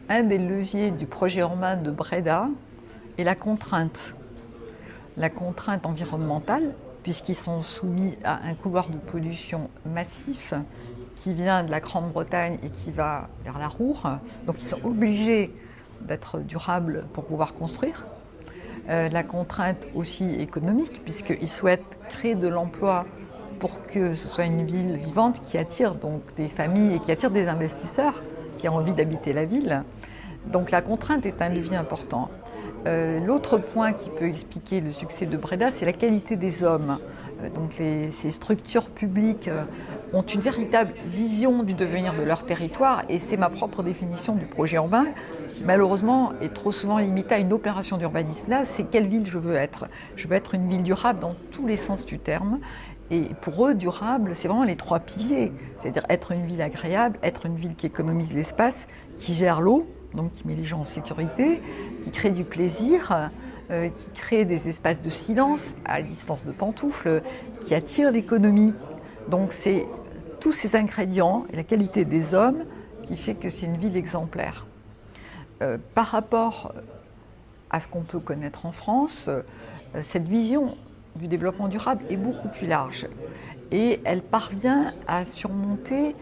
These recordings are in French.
Un des leviers du projet urbain de Breda est la contrainte environnementale, puisqu'ils sont soumis à un couloir de pollution massif qui vient de la Grande-Bretagne et qui va vers la Ruhr. Donc ils sont obligés d'être durables pour pouvoir construire. La contrainte aussi économique, puisqu'ils souhaitent créer de l'emploi pour que ce soit une ville vivante qui attire donc des familles et qui attire des investisseurs qui ont envie d'habiter la ville. Donc la contrainte est un levier important. L'autre point qui peut expliquer le succès de Breda, c'est la qualité des hommes. Ces structures publiques ont une véritable vision du devenir de leur territoire, et c'est ma propre définition du projet urbain, qui malheureusement est trop souvent limitée à une opération d'urbanisme. Là, c'est quelle ville je veux être. Je veux être une ville durable dans tous les sens du terme. Et pour eux, durable, c'est vraiment les trois piliers. C'est-à-dire être une ville agréable, être une ville qui économise l'espace, qui gère l'eau, donc qui met les gens en sécurité, qui crée du plaisir, qui crée des espaces de silence à distance de pantoufles, qui attire l'économie. Donc c'est tous ces ingrédients et la qualité des hommes qui fait que c'est une ville exemplaire. Par rapport à ce qu'on peut connaître en France, cette vision du développement durable est beaucoup plus large et elle parvient à surmonter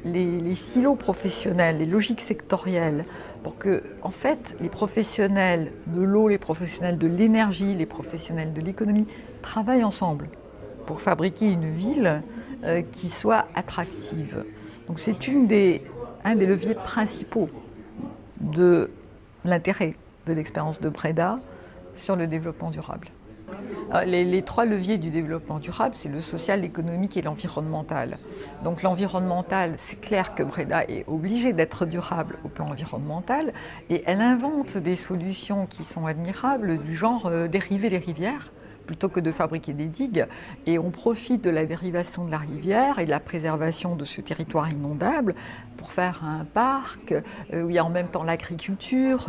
les silos professionnels, les logiques sectorielles, pour que, en fait, les professionnels de l'eau, les professionnels de l'énergie, les professionnels de l'économie travaillent ensemble pour fabriquer une ville qui soit attractive. Donc c'est un des leviers principaux de l'intérêt de l'expérience de Breda sur le développement durable. Les trois leviers du développement durable, c'est le social, l'économique et l'environnemental. Donc l'environnemental, c'est clair que Breda est obligée d'être durable au plan environnemental, et elle invente des solutions qui sont admirables, du genre dériver les rivières, plutôt que de fabriquer des digues, et on profite de la dérivation de la rivière et de la préservation de ce territoire inondable pour faire un parc où il y a en même temps l'agriculture,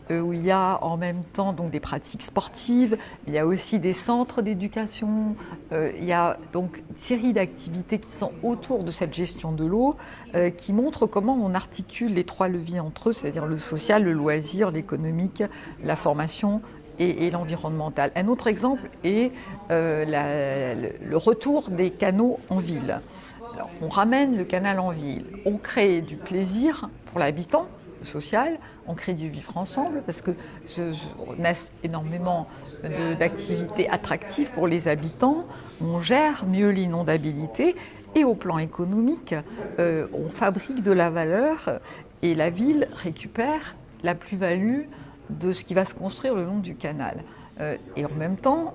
où il y a en même temps donc des pratiques sportives, il y a aussi des centres d'éducation, il y a donc une série d'activités qui sont autour de cette gestion de l'eau, qui montrent comment on articule les trois leviers entre eux, c'est-à-dire le social, le loisir, l'économique, la formation et l'environnemental. Un autre exemple est le retour des canaux en ville. Alors, on ramène le canal en ville, on crée du plaisir pour l'habitant social, on crée du vivre ensemble parce que naissent énormément d'activités attractives pour les habitants, on gère mieux l'inondabilité et au plan économique, on fabrique de la valeur et la ville récupère la plus-value de ce qui va se construire le long du canal. Et en même temps,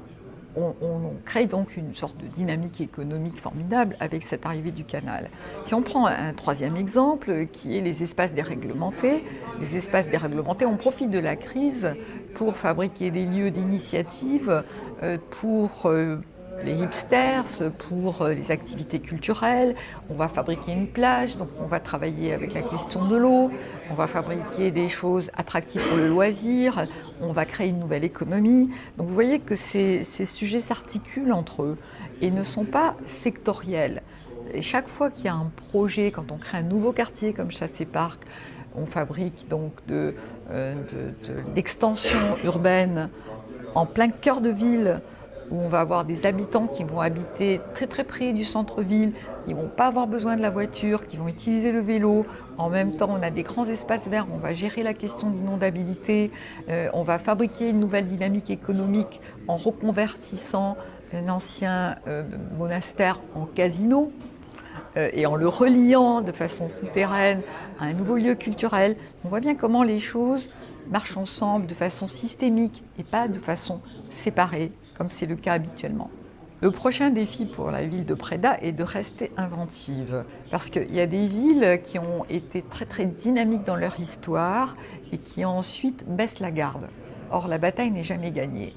on crée donc une sorte de dynamique économique formidable avec cette arrivée du canal. Si on prend un troisième exemple, qui est les espaces déréglementés, on profite de la crise pour fabriquer des lieux d'initiative, pour les hipsters, pour les activités culturelles. On va fabriquer une plage, donc on va travailler avec la question de l'eau. On va fabriquer des choses attractives pour le loisir. On va créer une nouvelle économie. Donc vous voyez que ces sujets s'articulent entre eux et ne sont pas sectoriels. Et chaque fois qu'il y a un projet, quand on crée un nouveau quartier comme Chassé-Parc, on fabrique donc de l'extension urbaine en plein cœur de ville, où on va avoir des habitants qui vont habiter très très près du centre-ville, qui ne vont pas avoir besoin de la voiture, qui vont utiliser le vélo. En même temps, on a des grands espaces verts, on va gérer la question d'inondabilité, on va fabriquer une nouvelle dynamique économique en reconvertissant un ancien monastère en casino et en le reliant de façon souterraine à un nouveau lieu culturel. On voit bien comment les choses marchent ensemble de façon systémique et pas de façon séparée, comme c'est le cas habituellement. Le prochain défi pour la ville de Breda est de rester inventive, parce qu'il y a des villes qui ont été très très dynamiques dans leur histoire et qui ensuite baissent la garde. Or, la bataille n'est jamais gagnée.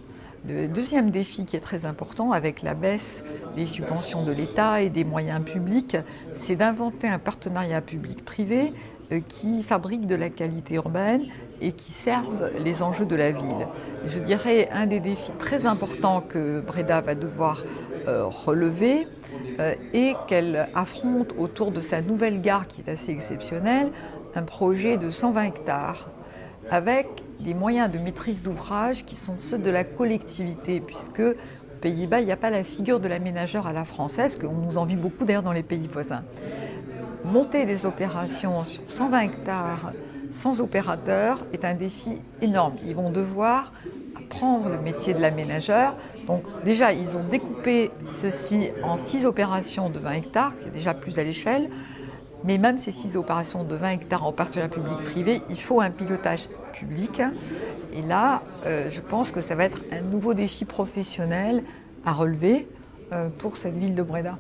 Le deuxième défi qui est très important avec la baisse des subventions de l'État et des moyens publics, c'est d'inventer un partenariat public-privé qui fabrique de la qualité urbaine et qui servent les enjeux de la ville. Je dirais un des défis très importants que Breda va devoir relever et qu'elle affronte autour de sa nouvelle gare qui est assez exceptionnelle, un projet de 120 hectares avec des moyens de maîtrise d'ouvrage qui sont ceux de la collectivité, puisque aux Pays-Bas, il n'y a pas la figure de l'aménageur à la française, qu'on nous envie beaucoup d'ailleurs dans les pays voisins. Monter des opérations sur 120 hectares sans opérateur est un défi énorme. Ils vont devoir apprendre le métier de l'aménageur. Donc déjà, ils ont découpé ceci en 6 opérations de 20 hectares, qui est déjà plus à l'échelle. Mais même ces 6 opérations de 20 hectares en partenariat public-privé, il faut un pilotage public. Et là, je pense que ça va être un nouveau défi professionnel à relever pour cette ville de Bréda.